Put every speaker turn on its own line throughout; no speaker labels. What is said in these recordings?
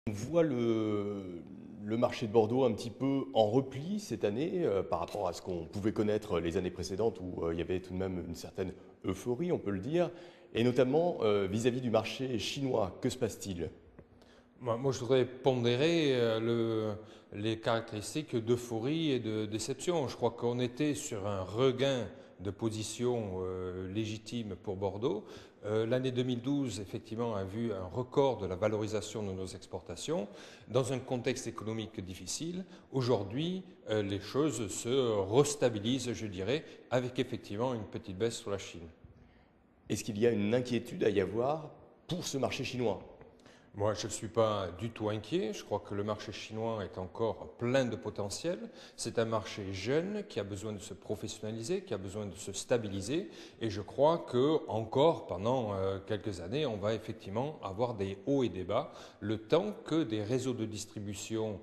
On voit le marché de Bordeaux un petit peu en repli cette année par rapport à ce qu'on pouvait connaître les années précédentes où il y avait tout de même une certaine euphorie, on peut le dire, et notamment vis-à-vis du marché chinois. Que se passe-t-il?
Moi, je voudrais pondérer les caractéristiques d'euphorie et de déception. Je crois qu'on était sur un regain de position légitime pour Bordeaux. L'année 2012, effectivement, a vu un record de la valorisation de nos exportations. Dans un contexte économique difficile, aujourd'hui, les choses se restabilisent, je dirais, avec effectivement une petite baisse sur la Chine.
Est-ce qu'il y a une inquiétude à y avoir pour ce marché chinois?
Moi, je ne suis pas du tout inquiet. Je crois que le marché chinois est encore plein de potentiel. C'est un marché jeune qui a besoin de se professionnaliser, qui a besoin de se stabiliser. Et je crois que encore pendant quelques années, on va effectivement avoir des hauts et des bas, le temps que des réseaux de distribution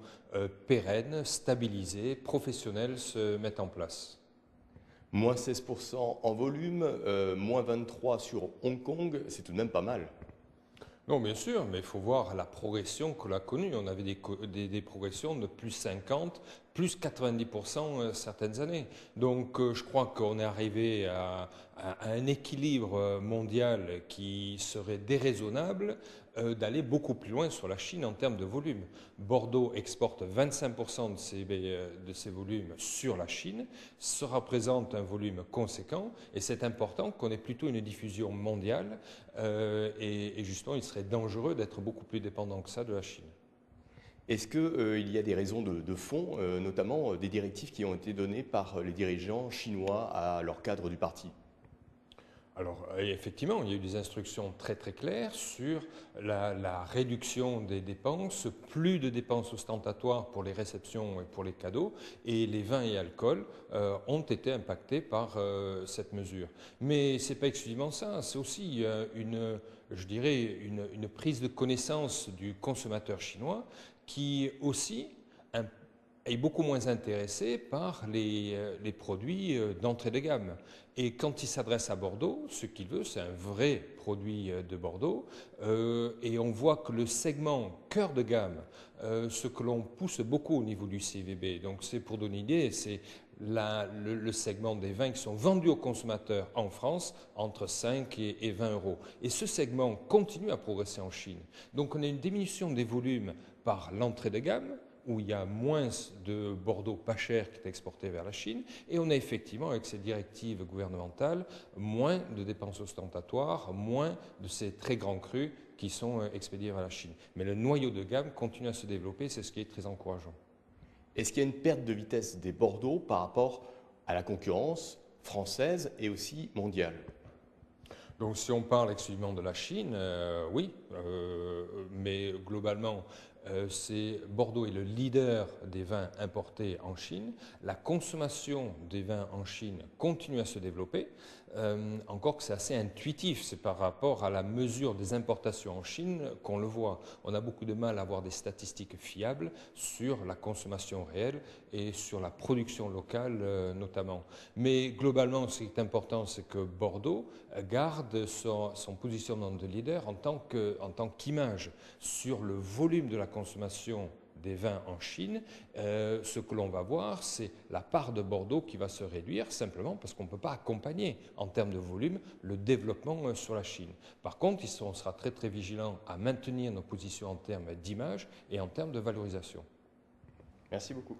pérennes, stabilisés, professionnels se mettent en place.
Moins 16% en volume, moins 23 sur Hong Kong, c'est tout de même pas mal.
Non, bien sûr, mais il faut voir la progression que l'on a connue. On avait des progressions de plus 50, plus 90% certaines années. Donc je crois qu'on est arrivé à un équilibre mondial qui serait déraisonnable d'aller beaucoup plus loin sur la Chine en termes de volume. Bordeaux exporte 25% de ses volumes sur la Chine. Ça représente un volume conséquent et c'est important qu'on ait plutôt une diffusion mondiale et justement il serait dangereux d'être beaucoup plus dépendant que ça de la Chine.
Est-ce qu'il y a des raisons de fond, notamment des directives qui ont été données par les dirigeants chinois à leur cadre du parti?
Alors, effectivement, il y a eu des instructions très très claires sur la réduction des dépenses, plus de dépenses ostentatoires pour les réceptions et pour les cadeaux, et les vins et alcools ont été impactés par cette mesure. Mais ce n'est pas exclusivement ça, c'est aussi je dirais, une prise de connaissance du consommateur chinois qui aussi est beaucoup moins intéressé par les produits d'entrée de gamme. Et quand il s'adresse à Bordeaux, ce qu'il veut, c'est un vrai produit de Bordeaux. Et on voit que le segment cœur de gamme, ce que l'on pousse beaucoup au niveau du CVB, donc c'est pour donner une idée, c'est le segment des vins qui sont vendus aux consommateurs en France entre 5 et 20 euros. Et ce segment continue à progresser en Chine. Donc on a une diminution des volumes par l'entrée de gamme, où il y a moins de Bordeaux pas cher qui est exporté vers la Chine, et on a effectivement, avec ces directives gouvernementales, moins de dépenses ostentatoires, moins de ces très grands crus qui sont expédiés vers la Chine. Mais le noyau de gamme continue à se développer, c'est ce qui est très encourageant.
Est-ce qu'il y a une perte de vitesse des Bordeaux par rapport à la concurrence française et aussi mondiale?
Donc si on parle exclusivement de la Chine, oui, mais globalement, Bordeaux est le leader des vins importés en Chine. La consommation des vins en Chine continue à se développer. Encore que c'est assez intuitif, c'est par rapport à la mesure des importations en Chine qu'on le voit. On a beaucoup de mal à avoir des statistiques fiables sur la consommation réelle et sur la production locale notamment. Mais globalement, ce qui est important, c'est que Bordeaux garde son positionnement de leader en tant qu'image sur le volume de la consommation des vins en Chine. Ce que l'on va voir, c'est la part de Bordeaux qui va se réduire simplement parce qu'on ne peut pas accompagner en termes de volume le développement sur la Chine. Par contre, on sera très très vigilant à maintenir nos positions en termes d'image et en termes de valorisation.
Merci beaucoup.